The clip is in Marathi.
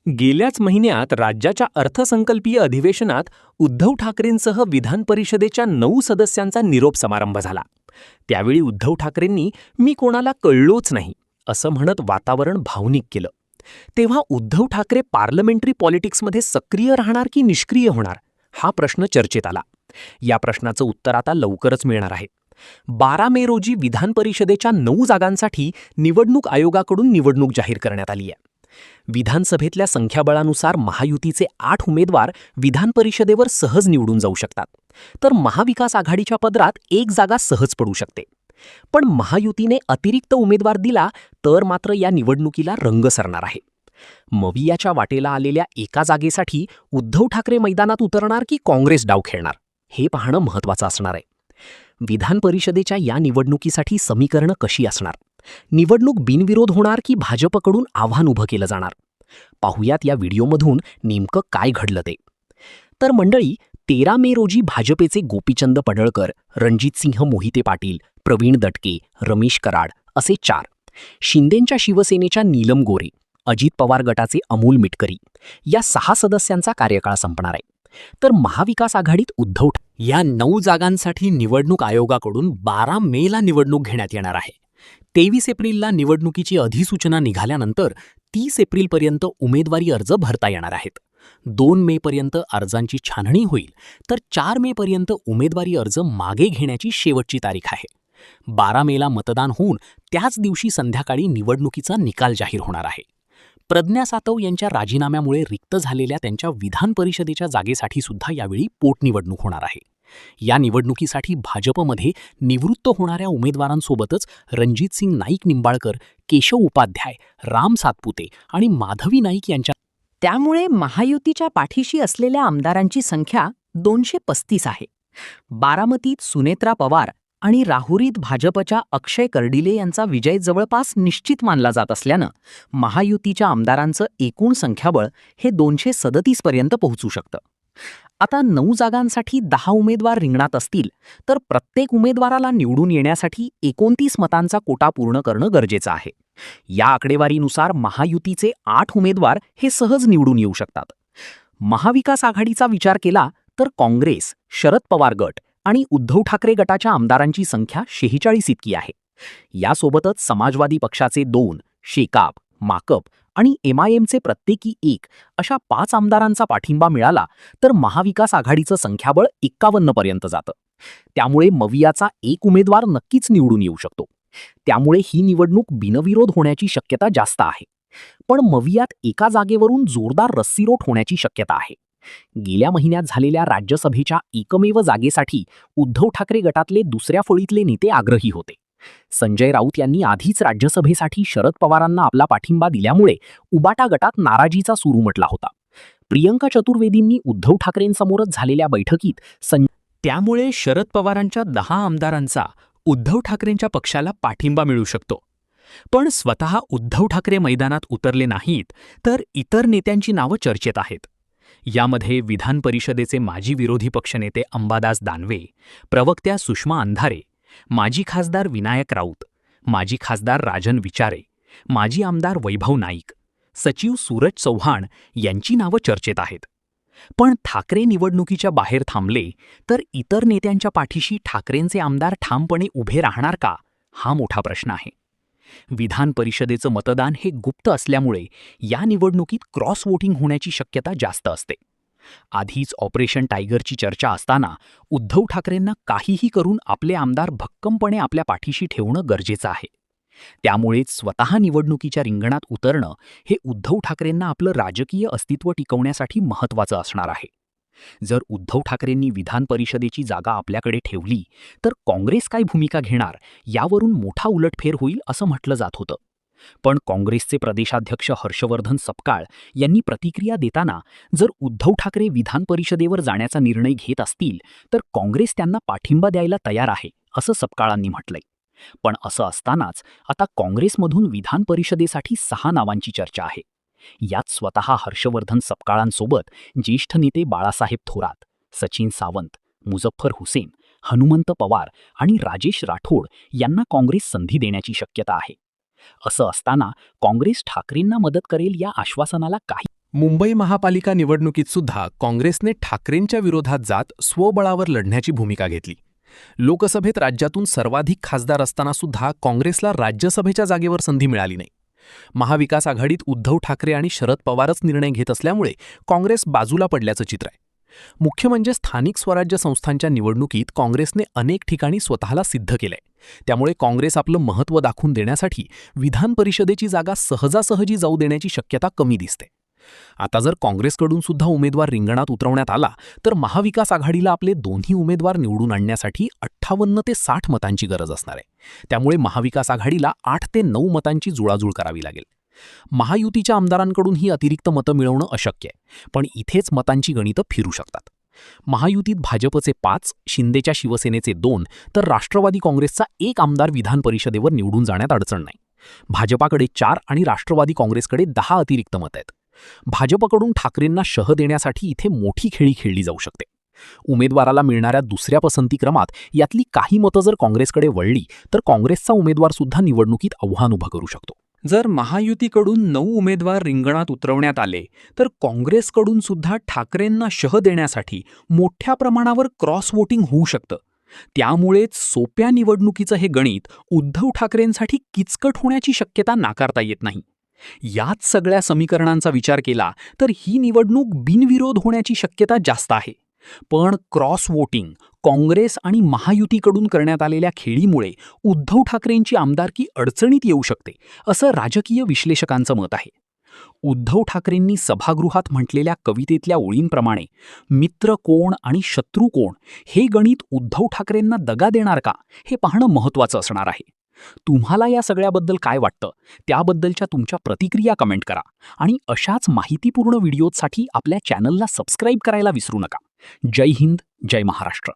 गेल्याच महिन्यात राज्याच्या अर्थसंकल्पीय अधिवेशनात उद्धव ठाकरेंसह विधान परिषदेच्या 9 सदस्यांचा निरोप समारंभ झाला. त्यावेळी उद्धव ठाकरेंनी "मी कोणाला कळलोच नाही" असं म्हणत वातावरण भावनिक केलं. तेव्हा उद्धव ठाकरे पार्लमेंटरी पॉलिटिक्समध्ये सक्रिय राहणार की निष्क्रिय होणार, हा प्रश्न चर्चेत आला. या प्रश्नाचं उत्तर आता लवकरच मिळणार आहे. 12 मे रोजी विधान परिषदेच्या 9 जागांसाठी निवडणूक आयोगाकडून निवडणूक जाहीर करण्यात आली आहे. विधानसभेतल्या संख्याबळानुसार महायुतीचे 8 उमेदवार विधान परिषदेवर सहज निवडून जाऊ शकतात, तर महाविकास आघाडीच्या पदरात 1 जागा सहज पडू शकते. पण महायुतीने अतिरिक्त उमेदवार दिला तर मात्र या निवडणुकीला रंग सरणार आहे. मवियाच्या वाटेला आलेल्या एका जागेसाठी उद्धव ठाकरे मैदानात उतरणार की काँग्रेस डाव खेळणार, हे पाहणं महत्त्वाचं असणार आहे. विधान परिषदेच्या या निवडणुकीसाठी समीकरणं कशी असणार? निवडणूक बिनविरोध होणार की भाजपकडून आव्हान उभं केलं जाणार? पाहुयात या व्हिडिओमधून नेमकं काय घडलं ते. तर मंडळी, 13 मे रोजी भाजपेचे गोपीचंद पडळकर, रणजितसिंह मोहिते पाटील, प्रवीण दटके, रमेश कराड असे 4, शिंदेंच्या शिवसेनेच्या नीलम गोरे, अजित पवार गटाचे अमोल मिटकरी या 6 सदस्यांचा कार्यकाळ संपणार आहे. तर महाविकास आघाडीत उद्धव या 9 जागांसाठी निवडणूक आयोगाकडून 12 मेला निवडणूक घेण्यात येणार आहे. 23 एप्रिलला निवडणुकीची अधिसूचना निघाल्यानंतर 30 एप्रिलपर्यंत उमेदवारी अर्ज भरता येणार आहेत. 2 मेपर्यंत अर्जांची छाननी होईल, तर 4 मेपर्यंत उमेदवारी अर्ज मागे घेण्याची शेवटची तारीख आहे. 12 मेला मतदान होऊन त्याच दिवशी संध्याकाळी निवडणुकीचा निकाल जाहीर होणार आहे. प्रज्ञा सातव यांच्या राजीनाम्यामुळे रिक्त झालेल्या त्यांच्या विधान परिषदेच्या जागेसाठी सुद्धा यावेळी पोटनिवडणूक होणार आहे. या निवडणुकीसाठी भाजपमध्ये निवृत्त होणाऱ्या उमेदवारांसोबतच रणजितसिंग नाईक निंबाळकर, केशव उपाध्याय, राम सातपुते आणि माधवी नाईक यांच्या त्यामुळे महायुतीच्या पाठीशी असलेल्या आमदारांची संख्या 235 आहे. बारामतीत सुनेत्रा पवार आणि राहुरीत भाजपच्या अक्षय कर्डिले यांचा विजय जवळपास निश्चित मानला जात असल्यानं महायुतीच्या आमदारांचं एकूण संख्याबळ हे 237 पर्यंत पोहोचू शकतं. आता 9 जागांसाठी 10 उमेदवार रिंगणात असतील, तर प्रत्येक उमेदवाराला निवडून येण्यासाठी 29 मतांचा कोटा पूर्ण करणं गरजेचं आहे. या आकडेवारीनुसार महायुतीचे 8 उमेदवार हे सहज निवडून येऊ शकतात. महाविकास आघाडीचा विचार केला तर काँग्रेस, शरद पवार गट आणि उद्धव ठाकरे गटाच्या आमदारांची संख्या 46 इतकी आहे. यासोबतच समाजवादी पक्षाचे 2, शेकाप, माकप आणि MIMचे प्रत्येकी 1 अशा 5 आमदारांचा पाठिंबा मिळाला तर महाविकास आघाडीचं संख्याबळ 51 पर्यंत जातं. त्यामुळे मवियाचा 1 उमेदवार नक्कीच निवडून येऊ शकतो. त्यामुळे ही निवडणूक बिनविरोध होण्याची शक्यता जास्त आहे. पण मवियात एका जागेवरून जोरदार रस्सीरोट होण्याची शक्यता आहे. गेल्या महिन्यात झालेल्या राज्यसभेच्या एकमेव जागेसाठी उद्धव ठाकरे गटातले दुसऱ्या फळीतले नेते आग्रही होते. संजय राऊत यांनी आधीच राज्यसभेसाठी शरद पवारांना आपला पाठिंबा दिल्यामुळे उबाटा गटात नाराजीचा सूर उमटला होता. प्रियंका चतुर्वेदींनी उद्धव ठाकरेंसमोरच झालेल्या बैठकीत त्यामुळे शरद पवारांच्या 10 आमदारांचा उद्धव ठाकरेंच्या पक्षाला पाठिंबा मिळू शकतो. पण स्वतः उद्धव ठाकरे मैदानात उतरले नाहीत, तर इतर नेत्यांची नावं चर्चेत आहेत. यामध्ये विधान परिषदेचे माजी विरोधी पक्षनेते अंबादास दानवे, प्रवक्त्या सुषमा अंधारे, माजी खासदार विनायक राऊत, माजी खासदार राजन विचारे, माजी आमदार वैभव नाईक, सचिव सूरज चव्हाण यांची नावं चर्चेत आहेत. पण ठाकरे निवडणुकीच्या बाहेर थांबले तर इतर नेत्यांच्या पाठीशी ठाकरेंचे आमदार ठामपणे उभे राहणार का, हा मोठा प्रश्न आहे. विधान परिषदेचं मतदान हे गुप्त असल्यामुळे या निवडणुकीत क्रॉस वोटिंग होण्याची शक्यता जास्त असते. आधीच ऑपरेशन टायगरची चर्चा असताना उद्धव ठाकरेंना काहीही करून आपले आमदार भक्कमपणे आपल्या पाठीशी ठेवणं गरजेचं आहे. त्यामुळेच स्वतः निवडणुकीच्या रिंगणात उतरणं हे उद्धव ठाकरेंना आपलं राजकीय अस्तित्व टिकवण्यासाठी महत्त्वाचं असणार आहे. जर उद्धव ठाकरेंनी विधान परिषदेची जागा आपल्याकडे ठेवली तर काँग्रेस काय भूमिका घेणार यावरून मोठा उलटफेर होईल असं म्हटलं जात होतं. पण काँग्रेसचे प्रदेशाध्यक्ष हर्षवर्धन सपकाळ यांनी प्रतिक्रिया देताना जर उद्धव ठाकरे विधान परिषदेवर जाण्याचा निर्णय घेत असतील तर काँग्रेस त्यांना पाठिंबा द्यायला तयार आहे असं सपकाळांनी म्हटलंय. पण असं असतानाच आता काँग्रेसमधून विधान परिषदेसाठी 6 नावांची चर्चा आहे. यात स्वतः हर्षवर्धन सपकाळांसोबत ज्येष्ठ नेते बाळासाहेब थोरात, सचिन सावंत, मुझफ्फर हुसेन, हनुमंत पवार आणि राजेश राठोड यांना काँग्रेस संधी देण्याची शक्यता आहे. असं असताना काँग्रेस ठाकरेंना मदत करेल या आश्वासनाला काही मुंबई महापालिका निवडणुकीत सुद्धा काँग्रेसने ठाकरेंच्या विरोधात जात स्वबळावर लढण्याची भूमिका घेतली. लोकसभेत राज्यातून सर्वाधिक खासदार असताना सुद्धा काँग्रेसला राज्यसभेच्या जागेवर संधी मिळाली नाही. महाविकास आघाडीत उद्धव ठाकरे आणि शरद पवारच निर्णय घेत असल्यामुळे काँग्रेस बाजूला पडल्याचं चित्र आहे. मुख्य म्हणजे स्थानिक स्वराज्य संस्थांच्या निवडणुकीत काँग्रेसने अनेक ठिकाणी स्वतःला सिद्ध केलंय. त्यामुळे काँग्रेस आपलं महत्त्व दाखवून देण्यासाठी विधान परिषदेची जागा सहजासहजी जाऊ देण्याची शक्यता कमी दिसते. आता जर काँग्रेसकडून सुद्धा उमेदवार रिंगणात उतरवण्यात आला तर महाविकास आघाडीला आपले दोन्ही उमेदवार निवडून आणण्यासाठी 58 ते 60 मतांची गरज असणार आहे. त्यामुळे महाविकास आघाडीला 8 ते 9 मतांची जुळाजुळ करावी लागेल. महायुतीच्या आमदारांकडून ही अतिरिक्त मतं मिळवणं अशक्य आहे, पण इथेच मतांची गणितं फिरू शकतात. महायुतीत भाजपचे 5, शिंदेच्या शिवसेनेचे 2 तर राष्ट्रवादी काँग्रेसचा 1 आमदार विधान परिषदेवर निवडून जाण्यात अडचण नाही. भाजपाकडे 4 आणि राष्ट्रवादी काँग्रेसकडे 10 अतिरिक्त मतं आहेत. भाजपकडून ठाकरेंना शह देण्यासाठी इथे मोठी खेळी खेळली जाऊ शकते. उमेदवाराला मिळणाऱ्या दुसऱ्या पसंतीक्रमात यातली काही मतं जर काँग्रेसकडे वळली तर काँग्रेसचा उमेदवार सुद्धा निवडणुकीत आव्हान उभं करू शकतो. जर महायुतीकडून 9 उमेदवार रिंगणात उतरवण्यात आले तर काँग्रेसकडून सुद्धा ठाकरेंना शह देण्यासाठी मोठ्या प्रमाणावर क्रॉस वोटिंग होऊ शकतं. त्यामुळेच सोप्या निवडणुकीचं हे गणित उद्धव ठाकरेंसाठी किचकट होण्याची शक्यता नाकारता येत नाही. याच सगळ्या समीकरणांचा विचार केला तर ही निवडणूक बिनविरोध होण्याची शक्यता जास्त आहे. पण क्रॉस वोटिंग, काँग्रेस आणि महायुतीकडून करण्यात आलेल्या खेळीमुळे उद्धव ठाकरेंची आमदारकी अडचणीत येऊ शकते, असं राजकीय विश्लेषकांचं मत आहे. उद्धव ठाकरेंनी सभागृहात म्हटलेल्या कवितेतल्या ओळींप्रमाणे मित्र कोण आणि शत्रू कोण हे गणित उद्धव ठाकरेंना दगा देणार का हे पाहणं महत्त्वाचं असणार आहे. तुम्हाला या सगळ्याबद्दल काय वाटतं त्याबद्दलच्या तुमच्या प्रतिक्रिया कमेंट करा आणि अशाच माहितीपूर्ण व्हिडिओसाठी आपल्या चॅनलला सबस्क्राईब करायला विसरू नका. जय हिंद, जय महाराष्ट्र.